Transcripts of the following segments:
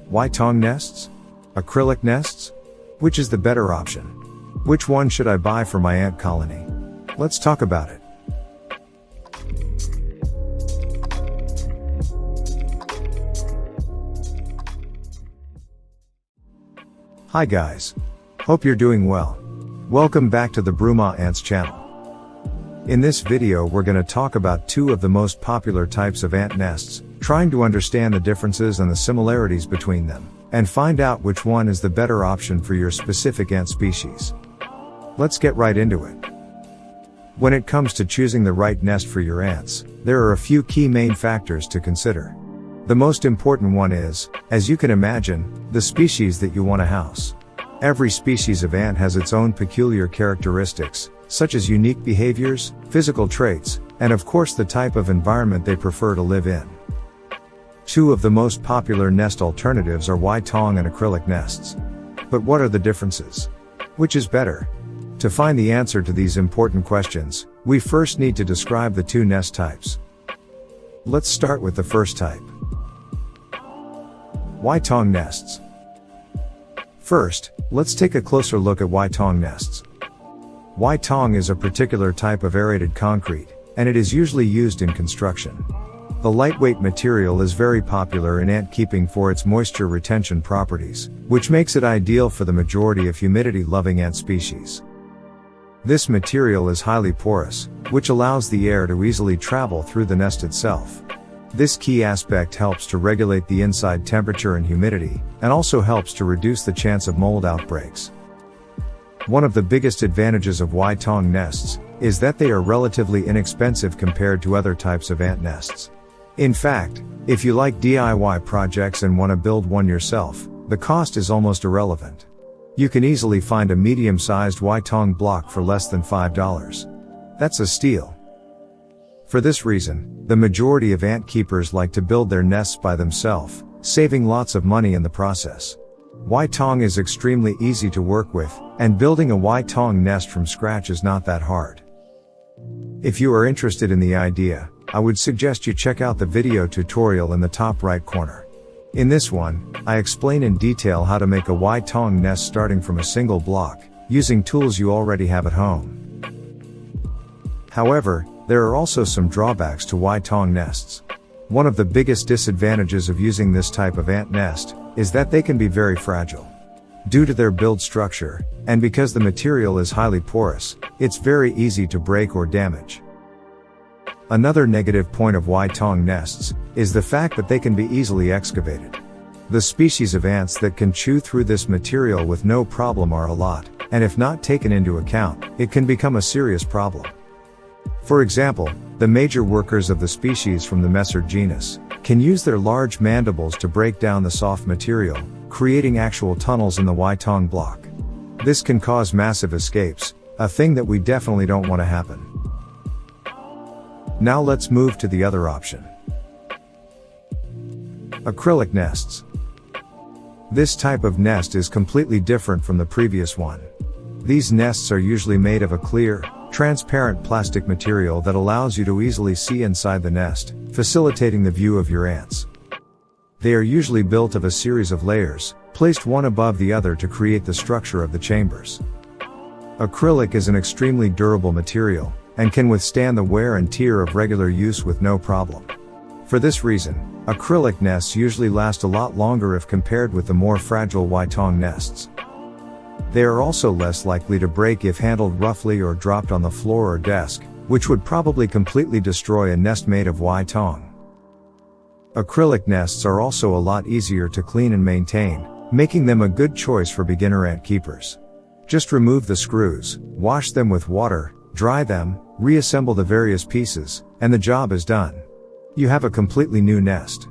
Waitong nests? Acrylic nests? Which is the better option? Which one should I buy for my ant colony? Let's talk about it. Hi guys. Hope you're doing well. Welcome back to the Bruma Ants channel. In this video we're going to talk about two of the most popular types of ant nests, trying to understand the differences and the similarities between them, and find out which one is the better option for your specific ant species. Let's get right into it. When it comes to choosing the right nest for your ants, there are a few key main factors to consider. The most important one is, as you can imagine, the species that you want to house. Every species of ant has its own peculiar characteristics, such as unique behaviors, physical traits, and of course the type of environment they prefer to live in. Two of the most popular nest alternatives are Waitong and acrylic nests. But what are the differences? Which is better? To find the answer to these important questions, we first need to describe the two nest types. Let's start with the first type. Waitong nests. First, let's take a closer look at Waitong nests. Waitong is a particular type of aerated concrete, and it is usually used in construction. The lightweight material is very popular in ant keeping for its moisture retention properties, which makes it ideal for the majority of humidity-loving ant species. This material is highly porous, which allows the air to easily travel through the nest itself. This key aspect helps to regulate the inside temperature and humidity, and also helps to reduce the chance of mold outbreaks. One of the biggest advantages of Waitong nests is that they are relatively inexpensive compared to other types of ant nests. In fact, if you like DIY projects and want to build one yourself, the cost is almost irrelevant. You can easily find a medium-sized Waitong block for less than $5. That's a steal. For this reason, the majority of ant keepers like to build their nests by themselves, saving lots of money in the process. Waitong is extremely easy to work with, and building a Waitong nest from scratch is not that hard. If you are interested in the idea, I would suggest you check out the video tutorial in the top right corner. In this one, I explain in detail how to make a Waitong nest starting from a single block, using tools you already have at home. However, there are also some drawbacks to Waitong nests. One of the biggest disadvantages of using this type of ant nest is that they can be very fragile. Due to their build structure, and because the material is highly porous, it's very easy to break or damage. Another negative point of Waitong nests is the fact that they can be easily excavated. The species of ants that can chew through this material with no problem are a lot, and if not taken into account, it can become a serious problem. For example, the major workers of the species from the Messor genus can use their large mandibles to break down the soft material, creating actual tunnels in the Waitong block. This can cause massive escapes, a thing that we definitely don't want to happen. Now let's move to the other option. Acrylic nests. This type of nest is completely different from the previous one. These nests are usually made of a clear, transparent plastic material that allows you to easily see inside the nest, facilitating the view of your ants. They are usually built of a series of layers, placed one above the other to create the structure of the chambers. Acrylic is an extremely durable material, and can withstand the wear and tear of regular use with no problem. For this reason, acrylic nests usually last a lot longer if compared with the more fragile Waitong nests. They are also less likely to break if handled roughly or dropped on the floor or desk, which would probably completely destroy a nest made of Waitong. Acrylic nests are also a lot easier to clean and maintain, making them a good choice for beginner ant keepers. Just remove the screws, wash them with water, dry them, reassemble the various pieces, and the job is done. You have a completely new nest.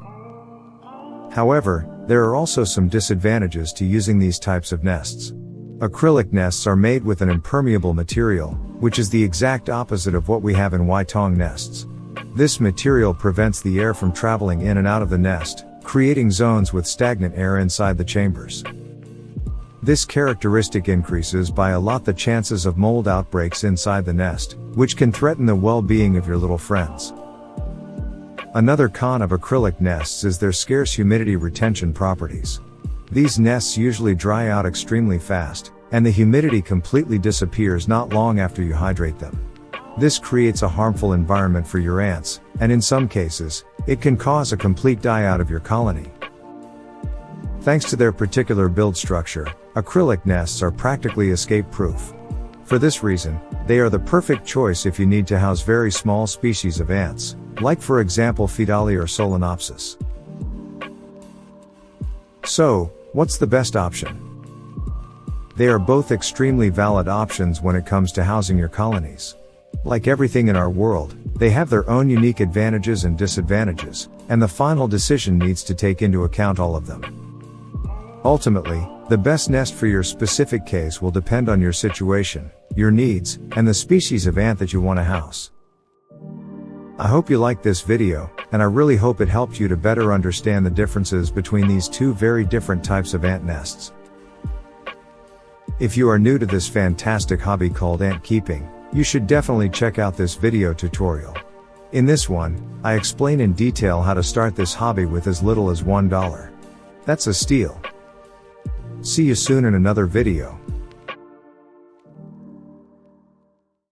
However, there are also some disadvantages to using these types of nests. Acrylic nests are made with an impermeable material, which is the exact opposite of what we have in Waitong nests. This material prevents the air from traveling in and out of the nest, creating zones with stagnant air inside the chambers. This characteristic increases by a lot the chances of mold outbreaks inside the nest, which can threaten the well-being of your little friends. Another con of acrylic nests is their scarce humidity retention properties. These nests usually dry out extremely fast, and the humidity completely disappears not long after you hydrate them. This creates a harmful environment for your ants, and in some cases, it can cause a complete die-out of your colony. Thanks to their particular build structure, acrylic nests are practically escape-proof. For this reason, they are the perfect choice if you need to house very small species of ants, like for example Pheidale or Solenopsis. So, what's the best option? They are both extremely valid options when it comes to housing your colonies. Like everything in our world, they have their own unique advantages and disadvantages, and the final decision needs to take into account all of them. Ultimately, the best nest for your specific case will depend on your situation, your needs, and the species of ant that you want to house. I hope you liked this video, and I really hope it helped you to better understand the differences between these two very different types of ant nests. If you are new to this fantastic hobby called ant keeping, you should definitely check out this video tutorial. In this one, I explain in detail how to start this hobby with as little as $1. That's a steal. See you soon in another video.